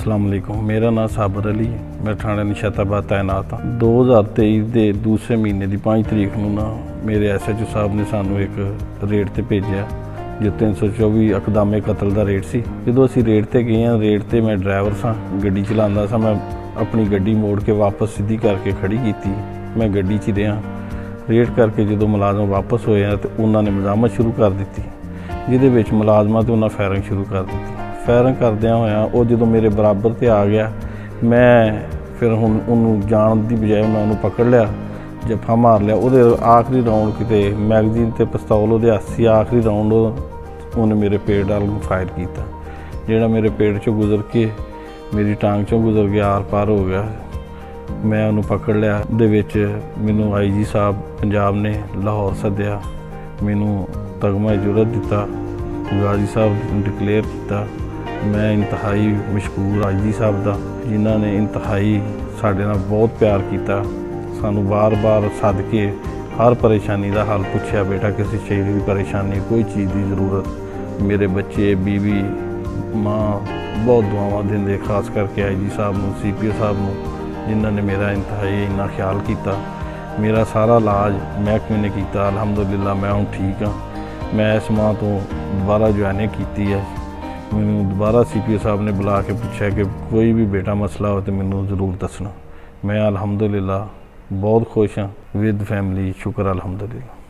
अस्सलाम वालेकुम। मेरा नाम साबर अली है। मैं थाना निशाताबाद तैनात हाँ। 2023 के दूसरे महीने की 5 तरीक नूं ना मेरे SHO साहब ने सानू एक रेड ते भेजा जो 324 अकदामे कतल का रेड सी। जो असीं रेड ते गए हैं, रेड ते मैं ड्राइवर सा, गड्डी चलांदा सा। मैं अपनी गड्डी मोड़ के वापस सीधी करके खड़ी की। मैं गड्डी च रहा। रेड करके जो मुलाजम वापस होए हैं तो उन्होंने मजामत शुरू कर दी, जिहदे विच मुलाजमां ते उन्होंने फायरिंग शुरू कर दी। फायरिंग करदियां होया वो जो मेरे बराबर ते आ गया, मैं फिर हुण उन्होंने जान की बजाय मैं उन्होंने पकड़ लिया, जफा मार लिया। वो आखिरी राउंड किते मैगजीन ते पिस्तौल वो हसी आखिरी राउंड उन्हें मेरे पेट वाल फायर किया, जिहड़ा मेरे पेट चों गुजर के मेरी टांग चों गुजर गया, आर पार हो गया। मैं उन्होंने पकड़ लिया। दे विच मैनू IG साहब पंजाब ने लाहौर सद्दिया, मैनू तगमा जुरत दिता, गाजी साहब डिकलेयर किया। मैं इंतहाई मशकूर IG साहब का, जिन्हों ने इंतहाई साडे नाल बहुत प्यार किया, सानू बार बार सद के हर परेशानी का हल पूछा। बेटा किसी चीज़ की परेशानी, कोई चीज़ की ज़रूरत, मेरे बच्चे बीवी माँ बहुत दुआवां देंदे, खास करके IG साहब नूं, CPO साहब नूं, जिन्होंने मेरा इंतहाई इन्ना ख्याल किया। मेरा सारा इलाज महकमे ने किया। अलहमदुलिल्लाह मैं हुण ठीक हाँ। मैं इस माह तो दोबारा ज्वाइनिंग की है। मैनू दोबारा CPO साहब ने बुला के पूछा कि कोई भी बेटा मसला हो तो मैनू ज़रूर दसना। मैं अलहमदुलिल्लाह बहुत खुश हाँ विद फैमिली, शुक्र अलहमदुलिल्लाह।